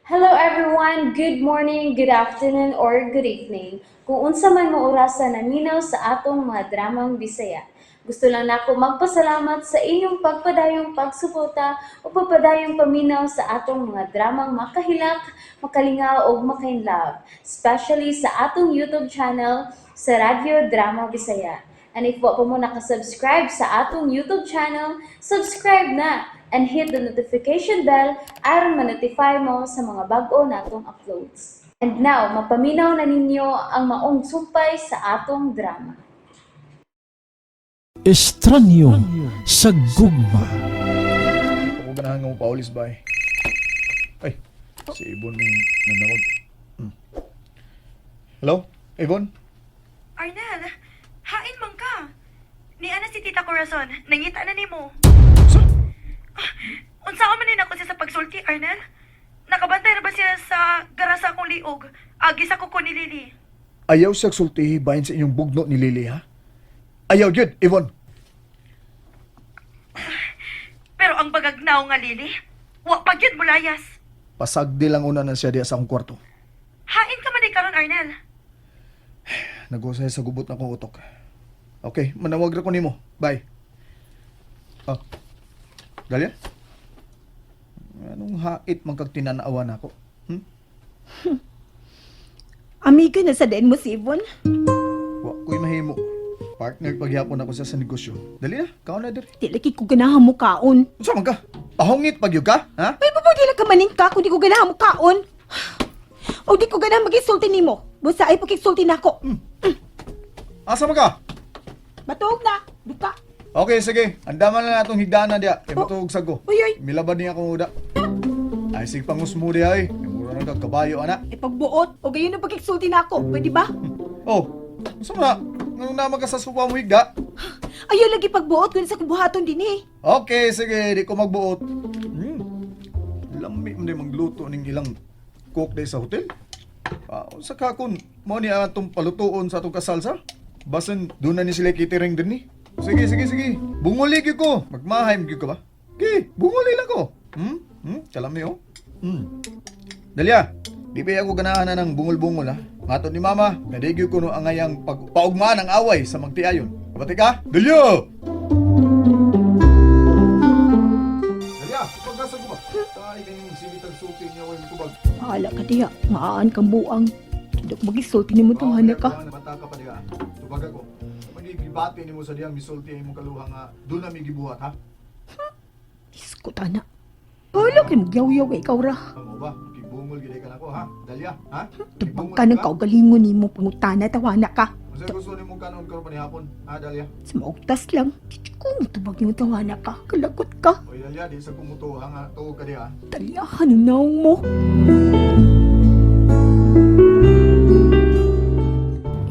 Hello everyone, good morning, good afternoon, or good evening. Kung unsa man mo orasan naminaw sa atong mga dramang Bisaya. Gusto lang nako magpasalamat sa inyong pagpadayong pagsuporta o pagpadayong paminaw sa atong mga dramang makahilak, makalingaw o makainlove, especially sa atong YouTube channel sa Radyo Drama Bisaya. And if wa pa mo nakasubscribe sa atong YouTube channel, subscribe na and hit the notification bell aron ma-notify mo sa mga bag-o natong uploads. And now, mapaminaw na ninyo ang maong sumpay sa atong drama. Estranyo sa gugma. Ako ganahan nga mo paulis ba eh. Ay, si Ibon may nanawag. Hello? Ibon? Arnel, hain man ka. Ni ana si Tita Corazon, nangita na nimo. Sa? Unsa man ni nako siya sa pagsulti, Arnel? Nakabantay na ba siya sa garasa akong liog? Agi sa kuko ni Lily. Ayaw siya sultihi bahin sa inyong bugno ni Lily, ha? Ayaw yun, Ibon. Pero ang bagagnaw nga Lily, wa pa gyud mulayas. Pasagdi lang una na siya diya sa akong kwarto. Hain ka man ni karon, Arnel. Nag-usay sa gubot na kong utok. Okay, manawag ra ko nimo. Bye. Oh. Dalia? Anong hait man kag tinanawan ako? Amiga na sa den mo si Yvonne. Wa ko'y mahimo. Partner pagyapon ako sa negosyo. Dali na, kao na diri. Di laki ko ganahan mo kaon. Unsa man ka? Pahongit pagyud ka? Ha? May di lang ka maning ka kung di ko ganahan mo kaon. O di ko ganahan mag-isulti nimo. Busa ay pagkisulti na ako. Asa man ka? Matuog na. Duka. Okay, sige. Andaman na natong higdana diya. Kay matug sago. Uy, uy. Milabad niya akong uda. Ay, sige pangus mo diya ay. Mura na kag kabayo, ana. E pagbuot. O gayon na pagkisulti na ako. Pwede ba? Oh, asa man na? Nganong naman ka sa supa mo higda? Ayaw lagi pagbuot kung sa kubuhaton din eh. Okay, sige. Di ko magbuot. Lami mo din magluto ning ilang cook day sa hotel. Sa kakon, mo ni atong palutuon sa atong kasalsa. Basin, doon na ni sila catering din ni. Sige, sige, sige. Bunguli gyud ko. Magmahay gyud ka ba? Okay, bunguli lang ko. Kalami oh. Dalia, di ba ako ganahan na ng bungol-bungol ha? Mato ni mama, nadigyo ko no ang ngayang paugmaan ng away sa magtiayon. Kabati ka? Dalia! Dalia, pagkasa ko ba? Tay, kayong silitag sulti niya away mo kubag. Hala ka diya. Maan kang buang. Hindi ko mag-isulti nimo to hana ka. Bata ka pa diya. Tubag ako. Magigibati ni mo sa diyang misulti mo kaluha nga doon na may gibuhat ha? Isko tana. Hala ka nagyaw-yaw ikaw ra. Ano ba? Makibungol gid ka nako ha? Dalia, ha? Tubang ka ng kaugalingon nimo pangutana tawana ka. Kasi gusto ni mong kanon karon pa ni hapon, ha Dalia? Sa maugtas lang. Kung tubag yung tawana ka. Kalagot ka. Oy Dalia, di sa kumuto nga tuog ka diha. Taliahan ang naong mo.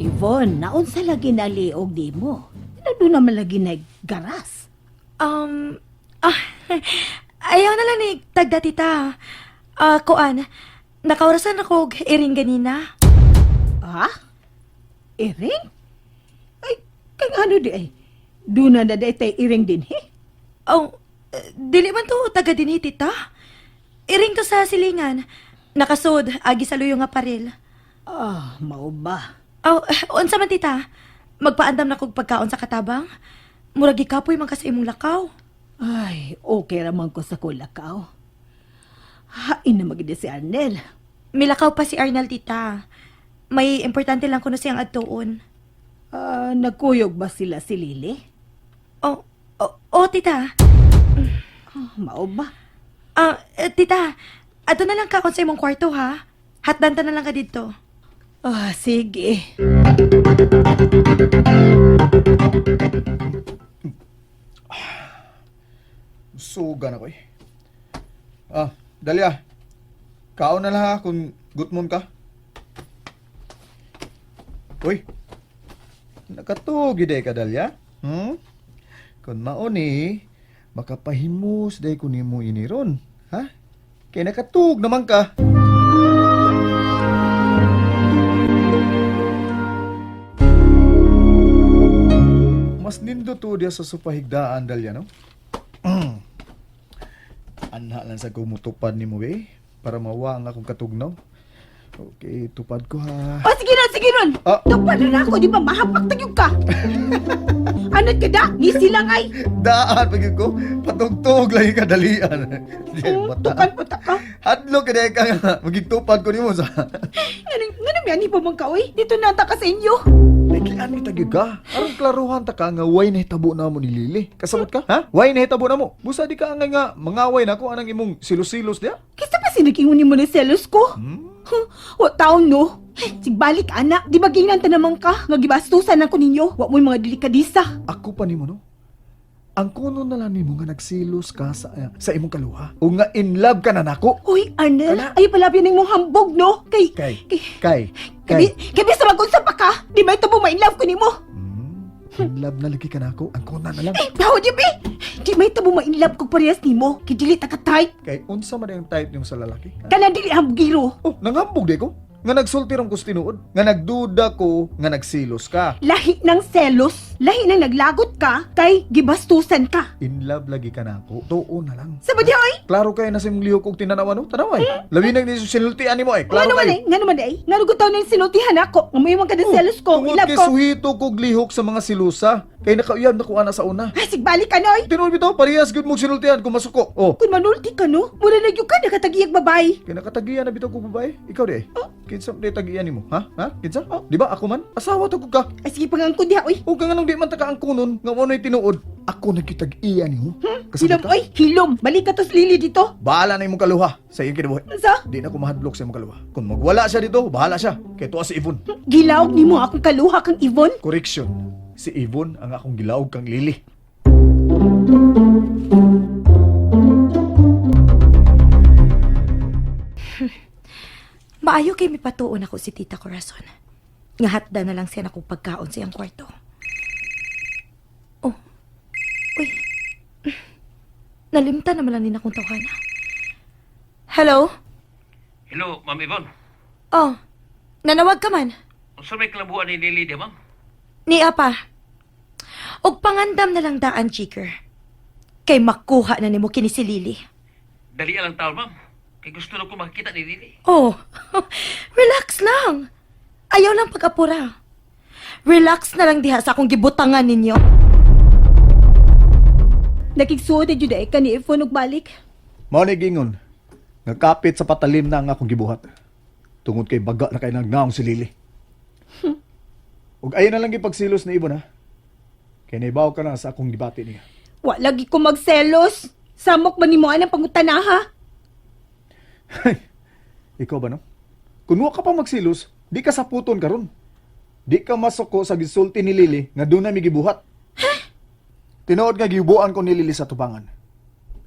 Yvonne, naunsa lagi na liog di mo? Doon naman lagi na garas. Um, ah, ayaw na lang ni tagda tita. Kuan, nakaurasan ako iring ganina. Ha? Iring? Ay, kang ano di ay? Doon na day tay iring din, he? Oh, dili man to taga dinhi tita. Iring to sa silingan. Nakasud, agi sa luyo nga paril. Ah, mao ba? Oh, unsa man tita? Magpaandam na kog pagkaon sa katabang? Murag gikapoy man kasi imong lakaw. Ay, okay raman ko sa kulakaw. Hain na magida si Arnel. Milakaw pa si Arnel tita. May importante lang kuno siyang adtuon. Nagkuyog ba sila si Lily? Oh, tita. Mao ba? Tita, ato na lang kaon sa imong kwarto ha. Hatdan ta na lang ka dito. Sige. Suga na ko eh. Dalia. Kaon na lang ha kung gutmon ka. Uy. Nakatugi day ka Dalia. Kung mauni, makapahimus day ko nimo iniron. Ha? Kaya nakatug naman ka. Mas nindo to dia sa supahigdaan Dalia no? Anha lang sa kumutupad ni mo, be. para mawa ang akong katugnaw. Okay, tupad ko ha. O, sige ron. Ah. Tupad na ako, di ba? Mahapak tagyog ka. Anot ka da? Ngisi lang ay. Daan pagid ko, patugtog lagi kadalian. Tukan po ta ka. Hadlo ka ka nga, magigtupad ko nimo sa. Nga naman, ni pa man ka, oy. Dito na ta ka sa inyo. Nagian ni tagi ka. Aron klaruhan ta ka nga way nahitabo na mo ni Lili. Kasabot ka? Ha? Way nahitabo na mo. Busa di ka nga mangaway na ko anang imong silos-silos dia. Kisa pa sinagingon ni mo na selos ko? Wa taon no? Sigbalik anak, di ba ginan ta naman ka? Nga gibastusan ako ninyo. Wa mo'y mga delikadisa. Ako pa nimo no. Ang kuno na lang nimo nga nagsilos ka sa imong kaluha. O nga in love ka na nako. Uy, Arnel, Kana? ay pala ning mong hambog no? Kay. Kabi sa magunsa pa ka? Di ba ito po ma-inlove ko nimo? In love na lagi ka nako. Ang kuno na lang. Bawo di ba? Di ba ito po ma-inlove ko parehas nimo? Kidili ta ka type. Kay unsa man ang type nimo sa lalaki? Kana dili hambugiro. Oh, nangambog de ko. Nga nagsulti rong ko tinuod. Nga nagduda ko nga nagsilos ka. Lahi ng selos, lahi ng naglagot ka, kay gibastusan ka. In love lagi ka nako. Tuo na lang. Sabad oy? Klaro kayo na sa imong lihok kog tinanawan no? Tanaway. Labi nang ni sinultian nimo eh. Nga Klaro naman kayo. eh, nga naman eh. Nga nagutaw na yung sinultihan ako. Nga may mga kada selos ko, Tungod ilab kay ko. suhito kog lihok sa mga silusa. Kay nakauyab na ko ana sa una. Ay, sigbalik ka noy. Tinuod bitaw parehas gud mong sinultian kung masuko. Oh. Kung manulti ka no, mula na yung ka nakatagiyag babae. Kay nakatagiyan na bitaw ko babae. Ikaw di eh. Kinsa di tagiyan nimo, ha? Ha? Kinsa? Di ba ako man? Asawa to ko ka. Ay, sige pangangkod diha, oy. O ka nga nang di man taka ang kunon nga mo tinuod. Ako nagkitag-iya nimo. Hilom, oy, hilom. Balik ka tos lili dito. Bahala na imong kaluha sa iyong kinabuhi. Sa? Di na ko mahadlok sa imong kaluha. Kung magwala siya dito, bahala siya. Kay tuwa si Ivon. Gilaog ni mo akong kaluha kang Ivon. Correction. Si Ivon ang akong gilaog kang Lili. Maayo kay mipatuon ako si Tita Corazon. Nga hatda na lang siya nakong pagkaon sa iyang kwarto. Oh. Uy. Nalimta naman lang din akong tawhana. Hello? Hello, Ma'am Yvonne. Oh. Nanawag ka man? Unsa may kalabuan ni Lily, di, Ma'am? Ni Apa. Og pangandam na lang daan, Chiker. Kay makuha na nimo kini si Lily. Dali lang taon, Ma'am. Kay gusto na ko makita ni Lily. Oh, relax lang. Ayaw lang pag-apura. Relax na lang diha sa akong gibutangan ninyo. Nakigsuod na jud ay ka ni Ivon ug balik. Mao ni gingon. Nagkapit sa patalim na ang akong gibuhat. Tungod kay baga na kay nagnaong si Lili. Ug ayon na lang gipagsilos ni Ibon ha. Kay naibaw ka na sa akong gibati niya. Wa lagi ko magselos. Samok ba ni mo anang pangutanaha? Ikaw ba no? Kung wa ka pa magsilos, di ka saputon karon. Di ka masuko sa gisulti ni Lili nga doon na mi gibuhat. Tinuod nga giubuan ko ni Lili sa tubangan.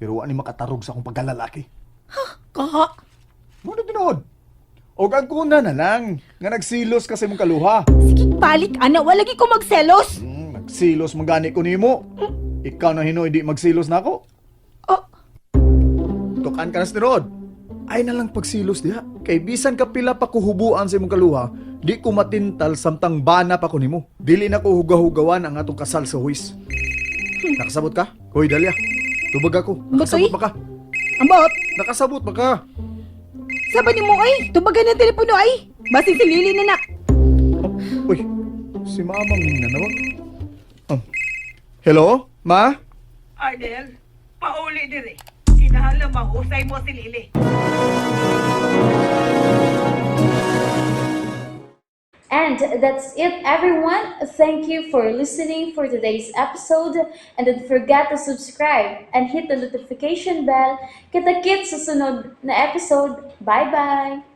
Pero wa ni makatarog sa akong pagkalalaki. Kaha. Mo na tinuod. Og ang kuna na lang nga nagsilos ka sa imong kaluha. Sige, balik ana. Wa lagi ko magselos. Nagsilos magani ko nimo. Ikaw na hinoy di magsilos na ako. Oh, Tukan ka na sa tinuod. Ay na lang pagsilos diha. Kay bisan ka pila pa kuhubuan sa imong kaluha, di ko matintal samtang bana pa ko nimo. Dili na ko hugaw-hugawan ang atong kasal sa huwis. Nakasabot ka? Hoy Dalia, tubag ako. Nakasabot Batoy? ba ka? ambot. Nakasabot ba ka? Sabi ni mo ay, tubagan ng telepono ay. Basi si Lili na na. Uy, si mamang nanawag. Hello? Ma? Arnel, pauli dire. Kinahanglan mahusay mo si Lili. And that's it, everyone. Thank you for listening for today's episode. And don't forget to subscribe and hit the notification bell. Kita-kits sa sunod na episode. Bye-bye!